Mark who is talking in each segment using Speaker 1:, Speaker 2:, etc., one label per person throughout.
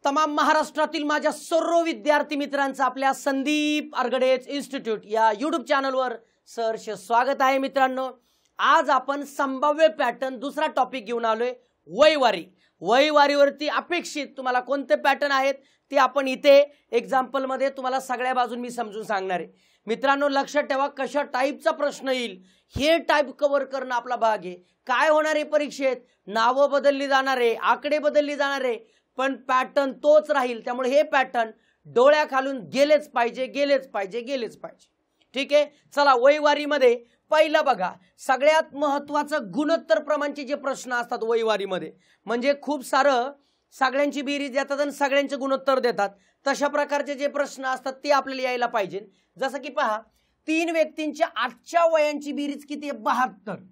Speaker 1: तमाम महाराष्ट्रातील माझ्या सर्व विद्यार्थी मित्रांचं आपल्या संदीप आर्गडेज इन्स्टिट्यूट या यूट्यूब चॅनलवर सहर्ष स्वागत आहे। मित्रांनो, आज आपण संभाव्य पॅटर्न दुसरा टॉपिक घेऊन आलोय, वयवारी। वयवारीवरती अपेक्षित तुम्हाला कोणते पॅटर्न आहेत ते आपण इथे एग्जाम्पल मध्ये तुम्हाला सगळ्या बाजून मी समजून सांगणार आहे। मित्रांनो, लक्षात ठेवा कशा टाइपचा प्रश्न येईल हे टाइप कव्हर करणं आपला भाग आहे। काय होणार आहे परीक्षेत, नावं बदलली जाणार आहे, आकडे बदलली जाणार आहे, पण पॅटर्न तोच राहील। त्यामुळे हे पॅटर्न डोळ्याखालून गेलेच पाहिजे, गेलेच पाहिजे, गेलेच पाहिजे। ठीक आहे, चला वयवारीमध्ये पहिलं बघा, सगळ्यात महत्त्वाचं गुणोत्तर प्रमाणचे जे प्रश्न असतात वयवारीमध्ये, म्हणजे खूप सारं सगळ्यांची बेरीज देतात आणि सगळ्यांचे गुणोत्तर देतात, तशा प्रकारचे जे प्रश्न असतात ते आपल्याला यायला पाहिजे। जसं की पहा, 3 व्यक्तींच्या आजच्या वयांची बेरीज किती आहे? 72।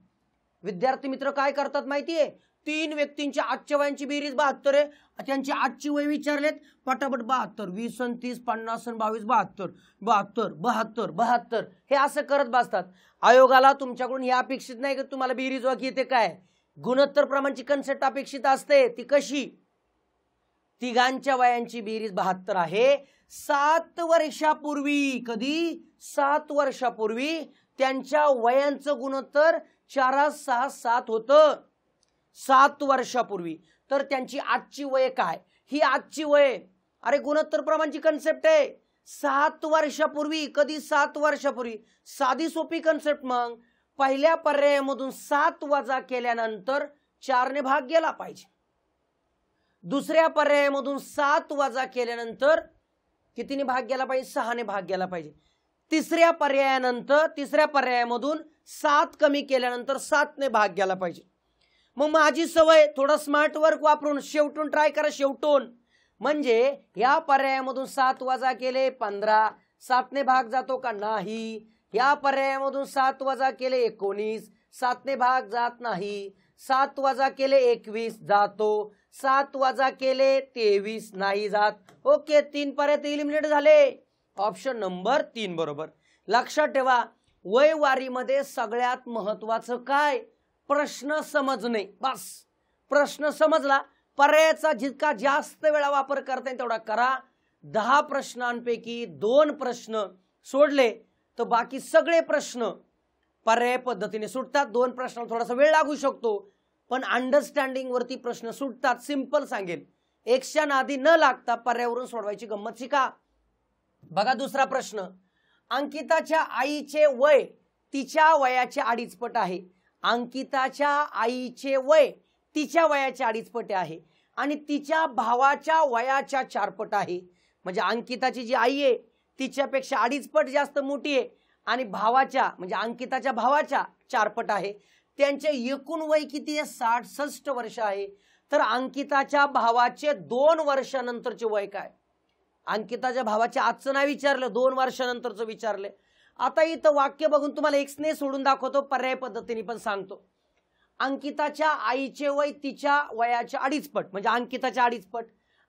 Speaker 1: विद्यार्थी मित्र काय करतात माहितीये, 3 व्यक्तींच्या आजच्या वयांची बेरीज 72 आहे, त्यांची आजची वय विचारलेत, पटापट 72, 20 आणि 30, 50 आणि 22, 72, 72, 72, 72 हे असं करत बसतात। आयोगाला तुमच्याकडून हे अपेक्षित नाही की तुम्हाला बेरीज वाकी येते, काय गुणोत्तर प्रमाणची कन्सेप्ट अपेक्षित असते। ती कशी? तिघांच्या वयांची बेरीज 72 आहे। 7 वर्षापूर्वी, कधी 7 वर्षापूर्वी त्यांच्या वयांचं गुणोत्तर 4:6:7 होतं। 7 वर्षापूर्वी तर त्यांची आजची वय काय? ही आजची वय, अरे गुणोत्तर प्रमाणची कन्सेप्ट आहे। 7 वर्षापूर्वी, कधी 7 वर्षापूर्वी, साधी सोपी कन्सेप्ट। मग पहिल्या पर्यायामधून 7 वजा केल्यानंतर 4 ने भाग गेला पाहिजे, दुसऱ्या पर्यायामधून 7 वजा केल्यानंतर कितीने भाग गेला पाहिजे? 6 ने भाग गेला पाहिजे, तिसऱ्या पर्यायामधून 7 कमी केल्यानंतर 7 ने भाग गेला पाहिजे। मग माझी सवय थोडा स्मार्ट वर्क वापरून शेवटून ट्राय करा, शेवटून म्हणजे या पर्यायामधून 7 वजा केले 15, 7 ने भाग जातो का? नाही। या पर्यायामधून 7 वजा केले 19, 7 ने भाग जात नाही। 7 वजा केले 21 जातो, 7 वजा केले 23 नाही जात। ओके, 3 पर्याय इलिमिनेट झाले, ऑप्शन नंबर 3 बरोबर। लक्षात ठेवा, वयवारीमध्ये सगळ्यात महत्वाचं काय? प्रश्न समजणे। बस प्रश्न समजला, पर्यायाचा जितका जास्त वेळा वापर करता येईल तेवढा करा। 10 प्रश्नांपैकी 2 प्रश्न सोडले तर बाकी सगळे प्रश्न पर्याय पद्धतीने सुटतात। 2 प्रश्नाला थोडासा वेळ लागू शकतो, पण अंडरस्टँडिंग वरती प्रश्न सुटतात। सिंपल सांगेल, एकच्या नादी न लागता पर्यायावरून सोडवायची गंमत शिका। बघा दुसरा प्रश्न, अंकिताच्या आईचे वय तिच्या वयाचे 2.5 पट आहे। अंकिताच्या आईचे वय तिच्या वयाचे 2.5 पट आहे आणि तिच्या भावाच्या वयाच्या 4 पट आहे। म्हणजे अंकिताची जी आई आहे तिच्यापेक्षा 2.5 पट जास्त मोठी आहे आणि भावाच्या म्हणजे अंकिताच्या भावाच्या 4 पट आहे। त्यांचे एकूण वय किती आहे? 66 वर्ष आहे। तर अंकिताच्या भावाचे 2 वर्षानंतरचे वय काय? अंकिताच्या भावाचे आजचं नाही विचारलं, 2 वर्षानंतरचं विचारले। आता इथं वाक्य बघून तुम्हाला एक्स ने सोडून दाखवतो, पर्याय पद्धतीने पण सांगतो। अंकिताच्या आईचे वय तिच्या वयाच्या 2.5 पट म्हणजे अंकिताच्या 2.5 पट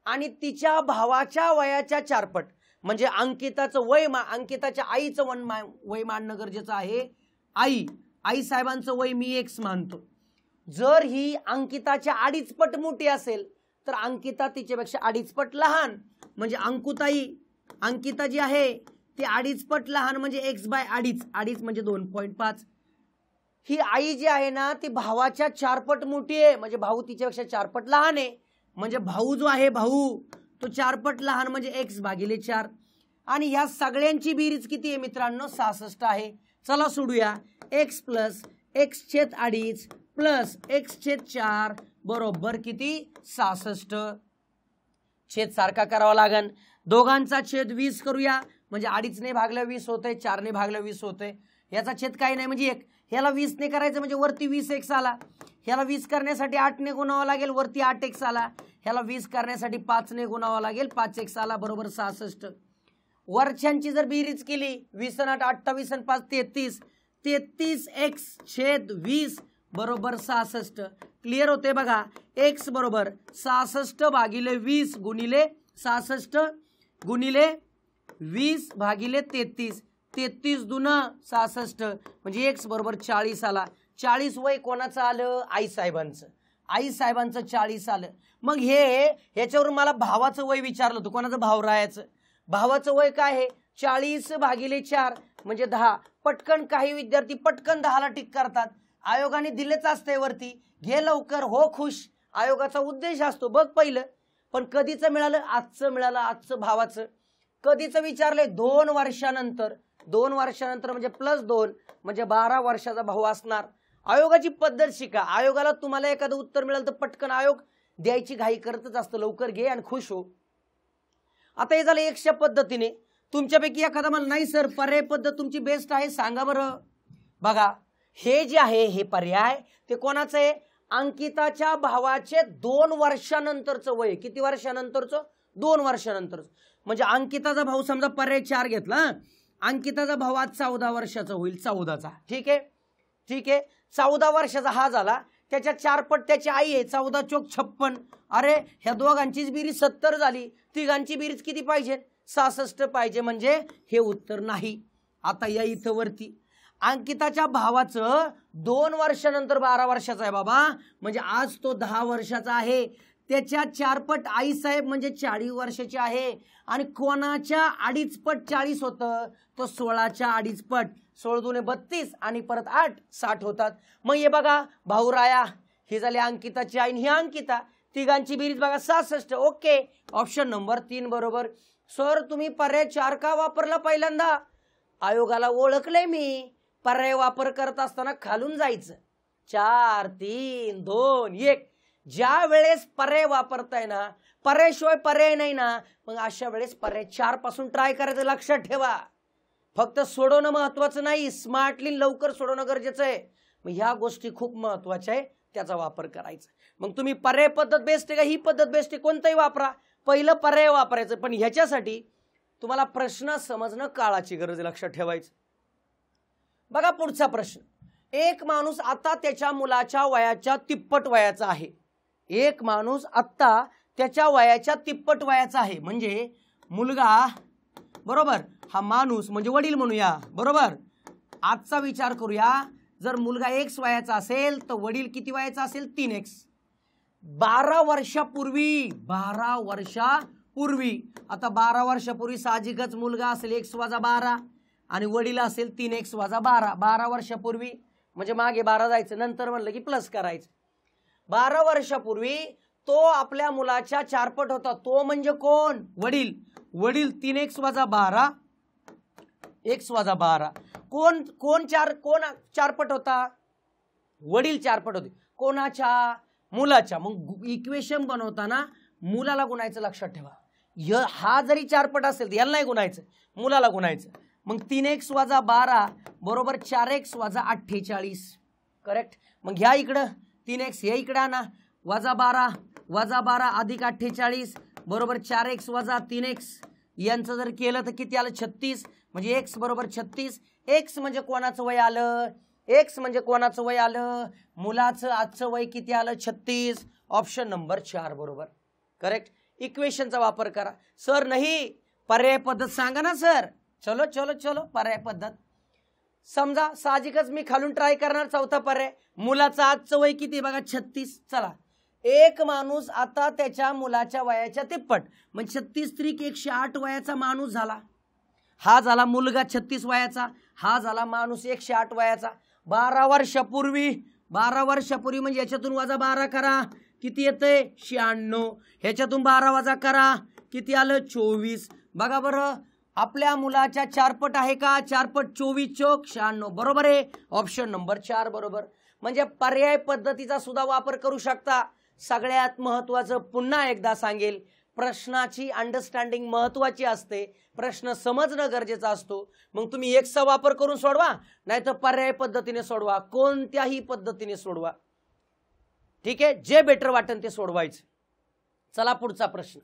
Speaker 1: आणि तिच्या भावाच्या वयाच्या 4 पट म्हणजे अंकिताचं वय अंकिताच्या आईचं वय मानणं गरजेचं आहे। आई साहेबांचं वय मी एक्स मानतो। जर ही अंकिताच्या 2.5 पट मोठी असेल तर अंकिता तिच्यापेक्षा 2.5 पट लहान, म्हणजे अंकिता जी आहे ती 2.5 पट लहान म्हणजे x/2.5 म्हणजे 2.5। ही आई जी आहे ना ती भावाच्या 4 पट मोठी आहे, म्हणजे भाऊ तिच्यापेक्षा 4 पट लहान आहे, म्हणजे भाऊ जो आहे तो 4 पट लहान म्हणजे x/4। आणि ह्या सगळ्यांची बेरीज किती आहे मित्रांनो? 66 आहे। चला सोडूया, x + x/2 + x/4 बरोबर किती? 66। छेद सारखा करावा लागेल, दोघांचा छेद 20 करूया, म्हणजे 2.5 ने भागलं 20 होते, 4 ने भागलं 20 होते। याचा छेद काही नाही म्हणजे 1, ह्याला 20 ने करायचं म्हणजे वरती 20x आला, ह्याला 20 करण्यासाठी 8 ने गुणावं लागेल, वरती 8x आला, ह्याला 20 करण्यासाठी 5 ने गुणावं लागेल, 5x आला, बरोबर 66। वरच्यांची जर बेरीज केली 20 आणि 8 28 आणि 5 33, 33x/20 बरोबर 66। क्लिअर होते बघा, x बरोबर 66/20 गुणिले 66 गुणिले 20/33, 33 दून 66 म्हणजे x बरोबर 40 आला। 40 वय कोणाचं आलं? आई साहेबांचं। आई साहेबांचं 40 आलं. मग ह्याच्यावरून मला भावाचं वय विचारलं होतं, कोणाचं भावरायाचं. भावाचं वय काय आहे 40 भागिले 4 म्हणजे 10. पटकन काही विद्यार्थी पटकन 10ला टिक करतात. आयोगाने दिलेच असते वरती, घे लवकर हो खुश. आयोगाचा उद्देश असतो बघ पहिलं. पण कधीचं मिळालं, आजचं मिळालं, आजचं भावाचं. कधीचं विचारले 2 वर्षानंतर. 2 वर्षानंतर म्हणजे +2 म्हणजे 12 वर्षाचा भाऊ असणार. आयोगाची पद्धत शिका. आयोगाला तुम्हाला एखादं उत्तर मिळालं तर पटकन आयोग द्यायची घाई करतच असतं, लवकर घे आणि खुश हो. आता हे झालं एकशा पद्धतीने. तुमच्यापैकी एखादा मला नाही सर पर्याय पद्धत तुमची बेस्ट आहे सांगा बरं. बघा हे जे आहे हे पर्याय ते कोणाचं आहे, अंकिताच्या भावाचे 2 वर्षानंतरचं वय. किती वर्षानंतरचं, 2 वर्षानंतरचं. म्हणजे अंकिताचा भाऊ समजा पर्याय 4 घेतला, अंकिताचा भाऊ आज 14 वर्षाचा होईल, 14चा. ठीक आहे, ठीक आहे. 14 वर्षाचा हा झाला, त्याच्या 4 पट त्याची आई आहे, 14 चोक 56. अरे ह्या दोघांचीच बेरीज 70 झाली, तिघांची बेरीज किती पाहिजे 66 पाहिजे, म्हणजे हे उत्तर नाही. आता या इथं वरती अंकिताच्या भावाचं 2 वर्षानंतर 12 वर्षाचा आहे बाबा, म्हणजे आज तो 10 वर्षाचा आहे. त्याच्या 4 पट आई साहेब म्हणजे 40 वर्षाची आहे. आणि कोणाच्या 2.5 पट 40 होतं, तो 16च्या 2.5 पट. 16 दुने 32 आणि परत 8 60 होतात. मग हे बघा भाऊराया ही झाली अंकिताची आई, ही अंकिता, तिघांची बेरीज बघा 66. ओके, ऑप्शन नंबर 3 बरोबर. सर तुम्ही पर्याय 4 का वापरला पहिल्यांदा. आयोगाला ओळखले मी, पर्याय वापर करत असताना खालून जायचं 4 3 2 1. ज्या वेळेस पर्याय वापरताय ना, पर्यायशिवाय पर्याय नाही ना, मग अशा वेळेस पर्याय 4 पासून ट्राय करायचं. लक्षात ठेवा, फक्त सोडवणं महत्वाचं नाही, स्मार्टली लवकर सोडवणं गरजेचं आहे. मग ह्या गोष्टी खूप महत्वाच्या आहे, त्याचा वापर करायचा. मग तुम्ही पर्याय पद्धत बेस्ट आहे का ही पद्धत बेस्ट आहे, कोणताही वापरा, पहिलं पर्याय वापरायचं. पण ह्याच्यासाठी तुम्हाला प्रश्न समजणं काळाची गरज आहे, लक्षात ठेवायचं. बघा पुढचा प्रश्न. एक माणूस आता त्याच्या मुलाच्या वयाच्या तिप्पट वयाचा आहे. एक माणूस आता त्याच्या वयाच्या तिप्पट वयाचा आहे, म्हणजे मुलगा बरोबर, हा माणूस म्हणजे वडील म्हणूया बरोबर. आजचा विचार करूया, जर मुलगा x वयाचा असेल तर वडील किती वयाचा असेल 3x. 12 वर्षापूर्वी, 12 वर्षापूर्वी, आता 12 वर्षापूर्वी साहजिकच मुलगा असेल x - 12 आणि वडील असेल 3x - 12. 12 वर्षापूर्वी म्हणजे मागे 12 जायचं, नंतर म्हणलं की प्लस करायचं. 12 वर्षापूर्वी तो आपल्या मुलाच्या 4 पट होता. तो म्हणजे कोण, वडील. वडील 3x - 12 x - 12. कोण 4 पट होता, वडील 4 पट होते. कोणाच्या, मुलाच्या. मग इक्वेशन बनवताना मुलाला गुणायचं, लक्षात ठेवा. हा जरी 4 पट असेल तर याला नाही गुणायचं, मुलाला गुणायचं. मग 3x - 12 बरोबर 4x - 48. करेक्ट. मग ह्या इकडं 3x हे इकडे आणा, -12 -12 अधिक 48 बरोबर 4x - 3x. यांचं जर केलं तर किती आलं 36. म्हणजे x बरोबर 36. x म्हणजे कोणाचं वय आलं, x म्हणजे कोणाचं वय आलं, मुलाचं आजचं वय किती आलं 36. ऑप्शन नंबर 4 बरोबर. करेक्ट. इक्वेशनचा वापर करा. सर नाही पर्याय पद्धत सांगा ना सर. चलो चलो चलो पर्याय पद्धत समजा, साहजिकच मी खालून ट्राय करणार. चौथा पर्याय, मुलाचं आजचं वय किती बघा 36. चला, एक माणूस आता त्याच्या मुलाच्या वयाच्या तिप्पट म्हणजे 36 त्रिक 108 वयाचा माणूस झाला. हा झाला मुलगा 36 वयाचा, हा झाला माणूस 108 वयाचा. 12 वर्षापूर्वी, 12 वर्षापूर्वी म्हणजे याच्यातून -12 करा, किती येतंय 96. ह्याच्यातून 12 वजा करा, किती आलं 24. बघा बरं, आपल्या मुलाच्या 4 पट आहे का, 4 पट 24 चोक 96 बरोबर आहे. ऑप्शन नंबर 4 बरोबर. म्हणजे पर्याय पद्धतीचा सुद्धा वापर करू शकता. सगळ्यात महत्त्वाचं पुन्हा एकदा सांगेल, प्रश्नाची अंडरस्टँडिंग महत्त्वाची असते, प्रश्न समजणं गरजेचा असतो. मग तुम्ही एक्सचा वापर करून सोडवा, नाहीतर पर्याय पद्धतीने सोडवा, कोणत्याही पद्धतीने सोडवा. ठीक आहे, जे बेटर वाटेल ते सोडवायचं. चला पुढचा प्रश्न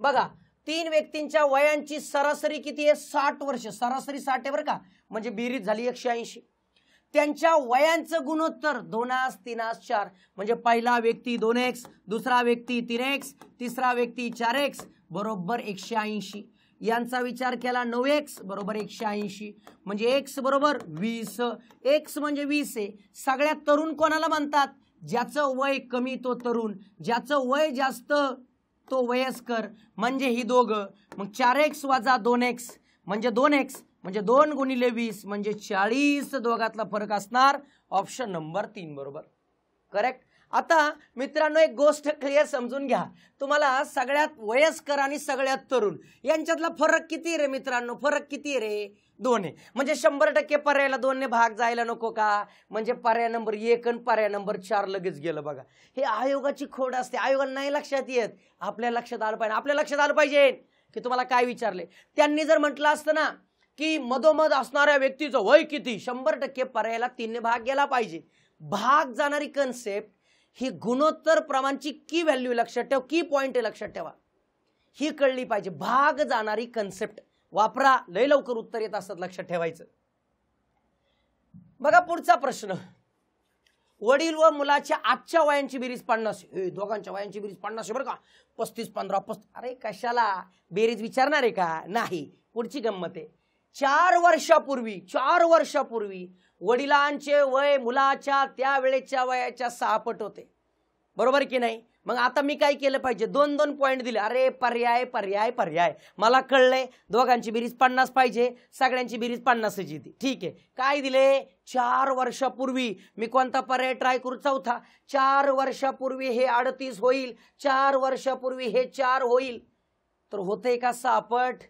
Speaker 1: बघा. 3 व्यक्तींच्या वयांची सरासरी किती आहे 60 वर्ष. सरासरी 60 आहे बरं का, म्हणजे बेरीज झाली 180. त्यांच्या वयांचं गुणोत्तर 2 3 4 म्हणजे पहिला व्यक्ती 2x, दुसरा व्यक्ती 3x, तिसरा व्यक्ती 4x बरोबर 180. यांचा विचार केला 9x बरोबर 180 म्हणजे x बरोबर 20. x म्हणजे 20 आहे. सगळ्यात तरुण कोणाला म्हणतात, ज्याचं वय कमी तो तरुण, ज्याचं वय जास्त तो वयस्कर, म्हणजे ही दोघं. मग 4x वजा 2x म्हणजे 2x म्हणजे 2 गुणिले 20 म्हणजे 40 दोघातला फरक असणार. ऑप्शन नंबर 3 बरोबर करेक्ट. आता मित्रांनो एक गोष्ट क्लिअर समजून घ्या, तुम्हाला सगळ्यात वयस्कर आणि सगळ्यात तरुण यांच्यातला फरक किती रे मित्रांनो? फरक किती रे? 2 आहे. म्हणजे 100% पर्यायाला 2 ने भाग जायला नको का? म्हणजे पर्याय नंबर 1 आणि पर्याय नंबर 4 लगेच गेलं बघा. हे आयोगाची खोड असते, आयोगाला नाही लक्षात येत, आपल्या लक्षात आलं पाहिजे. आपल्या लक्षात आलं पाहिजे की तुम्हाला काय विचारले. त्यांनी जर म्हटलं असतं ना की मधोमध असणाऱ्या व्यक्तीचं वय किती, 100% पर्यायाला 3 ने भाग गेला पाहिजे. भाग जाणारी कन्सेप्ट ही गुणोत्तर प्रमाणची की व्हॅल्यू लक्षात ठेव, की पॉइंट लक्षात ठेवा, ही कळली पाहिजे. भाग जाणारी कन्सेप्ट वापरा, लय लवकर उत्तर येत असतात, लक्षात ठेवायचं. बघा पुढचा प्रश्न, वडील व मुलाच्या आजच्या वयांची बेरीज 50. दोघांच्या वयांची बेरीज 50 बरं का. 35 15 35. अरे कशाला बेरीज विचारणार आहे का? नाही. पुढची गंमत आहे, 4 वर्षापूर्वी वडिलांचे वय मुलाच्या त्यावेळेच्या वयाच्या 6 पट होते, बरोबर की नाही? मग आता मी काय केलं पाहिजे? 2-2 पॉइंट दिले. अरे पर्याय पर्याय पर्याय, मला कळलंय दोघांची बेरीज 50 पाहिजे, सगळ्यांची बेरीज 50च येते. ठीक आहे, काय दिले? 4 वर्षापूर्वी. मी कोणता पर्याय ट्राय करू? चौथा. 4 वर्षापूर्वी हे 38 होईल, 4 वर्षापूर्वी हे 4 होईल, तर होते का 6 पट?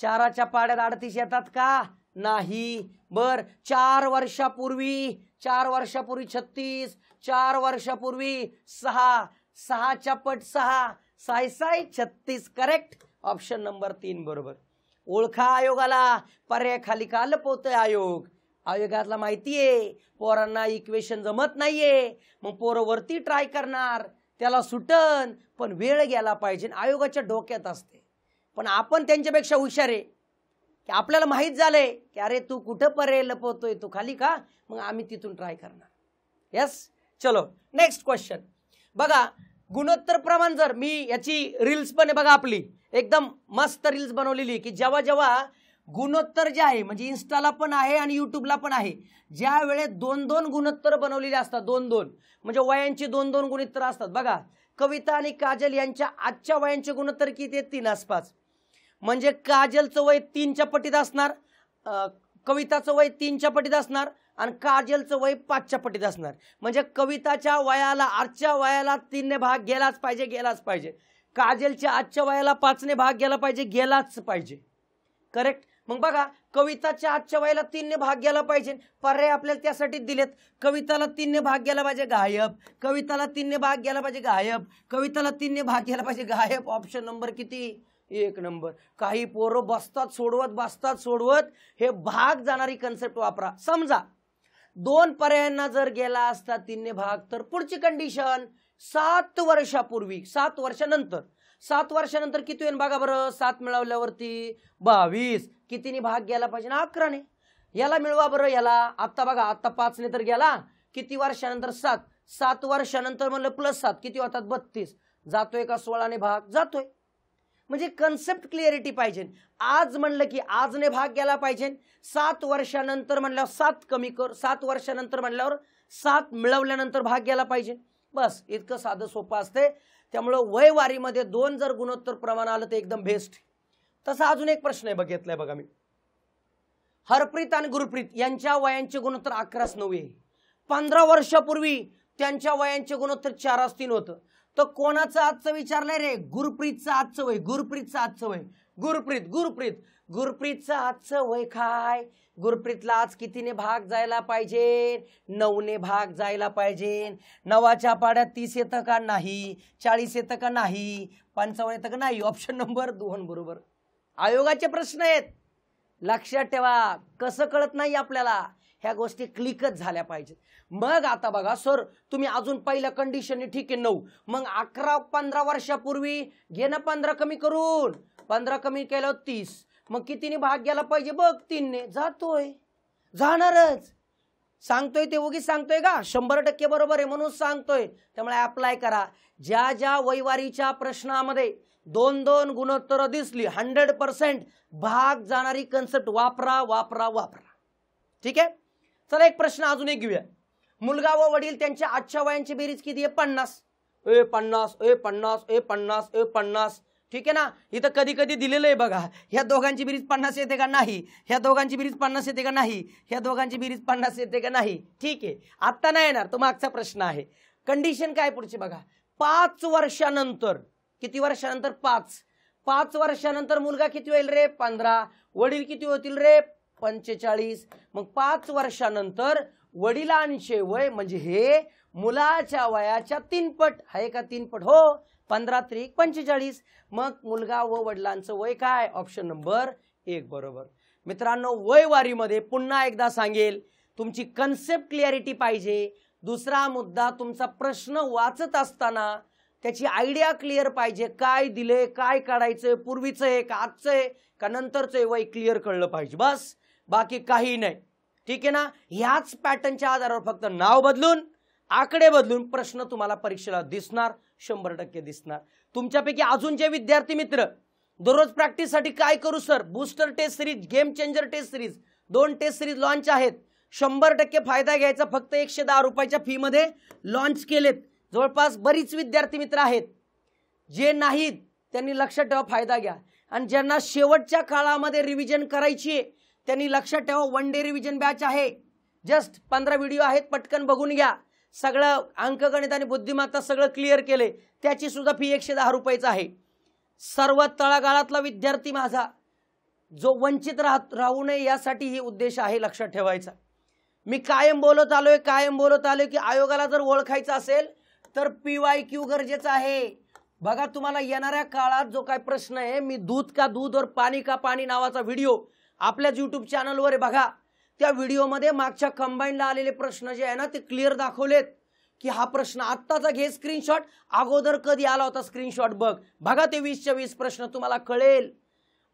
Speaker 1: 4च्या पाड्यात 38 येतात का? नाही. बर 4 वर्षापूर्वी 36, 4 वर्षापूर्वी 6, 6च्या पट 6, 6 36 करेक्ट. ऑप्शन नंबर 3 बरोबर. ओळखा आयोगाला, पर्याय खाली का लपवतोय आयोग? आयोगाला माहितीये पोरांना इक्वेशन जमत नाहीये, मग पोरं वरती ट्राय करणार, त्याला सुटन, पण वेळ गेला पाहिजे, आयोगाच्या डोक्यात असते. पण आपण त्यांच्यापेक्षा हुशार आहे की आपल्याला माहित झालंय की अरे तू कुठं पर्याय लपवतोय, तू खाली का, मग आम्ही तिथून ट्राय करणार. यस, चलो नेक्स्ट क्वेश्चन. बघा गुणोत्तर प्रमाण, जर मी याची रील्स पण आहे बघा, आपली एकदम मस्त रील्स बनवलेली की जेव्हा जेव्हा गुणोत्तर जे आहे, म्हणजे इन्स्टाला पण आहे आणि युट्यूबला पण आहे, ज्या वेळेस 2-2 गुणोत्तर बनवलेले असतात, 2-2 म्हणजे वयांची 2-2 गुणोत्तर असतात. बघा कविता आणि काजल यांच्या आजच्या वयांचे गुणोत्तर किती आहेत? 3 आसपास. म्हणजे काजलचं वय 3च्या पटीत असणार, कविताचं वय 3च्या पटीत असणार आणि काजलचं वय 5च्या पटीत असणार. म्हणजे कविताच्या वयाला आजच्या वयाला 3 ने भाग गेलाच पाहिजे. काजलच्या आजच्या वयाला 5 ने भाग गेला पाहिजे. करेक्ट. मग बघा कविताच्या आजच्या वयाला 3 ने भाग गेला पाहिजे, पर्याय आपल्याला त्यासाठी दिलेत. कविताला 3 ने भाग गेला पाहिजे, गायब. कविताला 3 ने भाग गेला पाहिजे, गायब. कविताला 3 ने भाग गेला पाहिजे, गायब. ऑप्शन नंबर किती? 1 नंबर. काही पोरं बसतात सोडवत हे भाग जाणारी कन्सेप्ट वापरा. समजा 2 पर्यायांना जर गेला असता 3 ने भाग, तर पुढची कंडिशन 7 वर्षापूर्वी, 7 वर्षानंतर किती होईल बघा बरं. 7 मिळवल्यावरती 22, कितीने भाग गेला पाहिजे ना? 11 ने. याला मिळवा बरं, याला आता बघा, आता 5 ने तर गेला, किती वर्षानंतर? 7. 7 वर्षानंतर म्हणलं प्लस 7 किती होतात? 32. जातोय का 16 ने भाग? जातोय. म्हणजे कन्सेप्ट क्लिअरिटी पाहिजे. आज म्हणलं की आज ने भाग गेला पाहिजे, 7 वर्षानंतर म्हणल्यावर 7 कमी कर, 7 वर्षानंतर म्हणल्यावर 7 मिळवल्यानंतर भाग गेला पाहिजे. बस इतकं साधं सोपं असते. त्यामुळे वयवारीमध्ये 2 जर गुणोत्तर प्रमाण आलं तर एकदम बेस्ट. तसा अजून एक प्रश्न आहे, बघितलाय बघा मी. हरप्रीत आणि गुरप्रीत यांच्या वयांचे गुणोत्तर 11-9 आहे. 15 वर्षापूर्वी त्यांच्या वयांचे गुणोत्तर 4-3 होतं. तर कोणाचं आजचं विचारलंय रे? गुरप्रीतचं आजचं वय. गुरप्रीतचं आजचं वय काय? गुरप्रीतला आज कितीने भाग जायला पाहिजे? 9 ने भाग जायला पाहिजे. 9च्या पाड्यात 30 येतं का? नाही. 40 येतं का? नाही. 55 येतं का? नाही. ऑप्शन नंबर 2 बरोबर. आयोगाचे प्रश्न आहेत, लक्षात ठेवा. कसं कळत नाही आपल्याला, ह्या गोष्टी क्लिकच झाल्या पाहिजेत. मग आता बघा सर, तुम्ही अजून पहिल्या कंडिशनने ठीक आहे 9, मग 11-15 वर्षापूर्वी घे ना 15 कमी करून, 15 कमी केलं 30, मग कितीने भाग गेला पाहिजे बघ? 3 ने. जातोय, जाणारच. सांगतोय ते उगीच सांगतोय का? 100% बरोबर आहे म्हणून सांगतोय. त्यामुळे अप्लाय करा. ज्या ज्या वयवारीच्या प्रश्नामध्ये 2-2 गुणोत्तर दिसली, 100% भाग जाणारी कन्सेप्ट वापरा. ठीक आहे. चला एक प्रश्न अजून एक घेऊया. मुलगा व वडील त्यांच्या आजच्या वयांची बेरीज किती आहे? 50. ए 50, ए 50, ए 50, ए 50. ठीक आहे ना. इथं कधी कधी दिलेलं आहे बघा, ह्या दोघांची बेरीज 50 येते का नाही, ह्या दोघांची बेरीज 50 येते का नाही, ह्या दोघांची बेरीज 50 येते का नाही. ठीक आहे, आता नाही येणार, तो मागचा प्रश्न आहे. कंडिशन काय पुढची बघा. 5 वर्षानंतर, किती वर्षानंतर? 5 वर्षानंतर मुलगा किती होईल रे? 15. वडील किती होतील रे? 45. मग 5 वर्षानंतर वडिलांचे वय म्हणजे हे मुलाच्या वयाच्या 3 पट आहे का? 3 पट. हो. 15 त्रिक 45. मग मुलगा व वडिलांचं वय काय? ऑप्शन नंबर 1 बरोबर. मित्रांनो, वयवारीमध्ये पुन्हा एकदा सांगेल, तुमची कन्सेप्ट क्लिअरिटी पाहिजे. दुसरा मुद्दा, तुमचा प्रश्न वाचत असताना त्याची आयडिया क्लिअर पाहिजे. काय दिले, काय काढायचं, पूर्वीचं आहे का आजचं आहे का नंतरचं आहे, वय क्लिअर कळलं पाहिजे. बस, बाकी काही नाही. ठीक आहे ना. ह्याच पॅटर्नच्या आधारावर फक्त नाव बदलून, आकडे बदलून प्रश्न तुम्हाला परीक्षेला दिसणार, 100% दिसणार. तुमच्यापैकी अजून जे विद्यार्थी मित्र दररोज प्रॅक्टिससाठी काय करू sir? Booster test series, game changer test series, 2 test series launch आहेत. 100% फायदा घ्यायचा. फक्त 110 रुपयाच्या फी मध्ये लॉन्च केलेत. जवळपास बरीच विद्यार्थी मित्र आहेत. जे नाहीत त्यांनी लक्षात ठेवा, फायदा घ्या. आणि ज्यांना शेवटच्या काळामध्ये रिव्हिजन करायची त्यांनी लक्षात ठेवा, 1 डे रिव्हिजन बॅच आहे. जस्ट 15 व्हिडिओ आहेत, पटकन बघून घ्या. सगळं अंकगणित आणि बुद्धिमत्ता सगळं क्लिअर केले. त्याची सुद्धा फी 110 रुपयाच आहे. सर्व तळागाळातला विद्यार्थी माझा जो वंचित राहू नये यासाठी ही उद्देश आहे, लक्षात ठेवायचा. मी कायम बोलत आलोय की आयोगाला जर ओळखायचं असेल तर PYQ गरजेचं आहे. बघा, तुम्हाला येणाऱ्या काळात जो काय प्रश्न आहे, मी दूध का दूध और पाणी का पाणी नावाचा व्हिडिओ आपल्याच YouTube चॅनलवर आहे बघा. त्या व्हिडिओमध्ये मागच्या कंबाईनला आलेले प्रश्न जे आहे ना ते क्लिअर दाखवलेत की हा प्रश्न आत्ताचा घे स्क्रीनशॉट, अगोदर कधी आला होता स्क्रीनशॉट बघा ते 20च्या 20 प्रश्न तुम्हाला कळेल.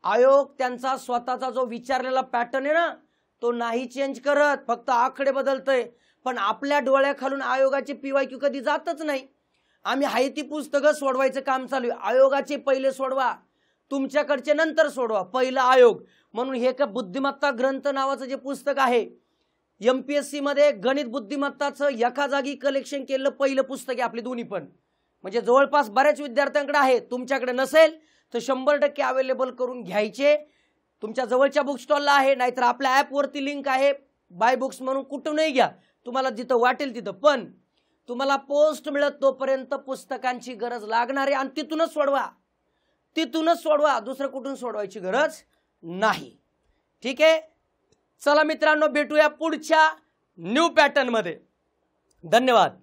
Speaker 1: आयोग त्यांचा स्वतःचा जो विचारलेला पॅटर्न आहे ना तो नाही चेंज करत, फक्त आकडे बदलतय. पण आपल्या डोळ्याखालून आयोगाचे PYQ कधी जातच नाही. आम्ही हाय ती पुस्तकं सोडवायचं काम चालू आहे. आयोगाचे पहिले सोडवा, तुमच्याकडचे नंतर सोडवा, पहिलं आयोग. म्हणून हे का बुद्धिमत्ता ग्रंथ नावाचं जे पुस्तक आहे, MPSC मध्ये गणित बुद्धिमत्ताचं एका जागी कलेक्शन केलेलं पहिलं पुस्तक आहे आपली दोन्ही पण. म्हणजे जवळपास बऱ्याच विद्यार्थ्यांकडे आहे. तुमच्याकडे नसेल तर 100% अवेलेबल करून घ्यायचे. तुमच्या जवळच्या बुक स्टॉलला आहे, नाहीतर आपल्या ॲपवरती लिंक आहे, बाय बुक्स म्हणून, कुठूनही घ्या, तुम्हाला जिथं वाटेल तिथं. पण तुम्हाला पोस्ट मिळत तोपर्यंत पुस्तकांची गरज लागणार आहे आणि तिथूनच सोडवा, दुसरं कुठून सोडवायची गरज नाही. ठीक आहे. चला मित्रांनो, भेटूया पुढच्या न्यू पॅटर्न मध्ये. धन्यवाद.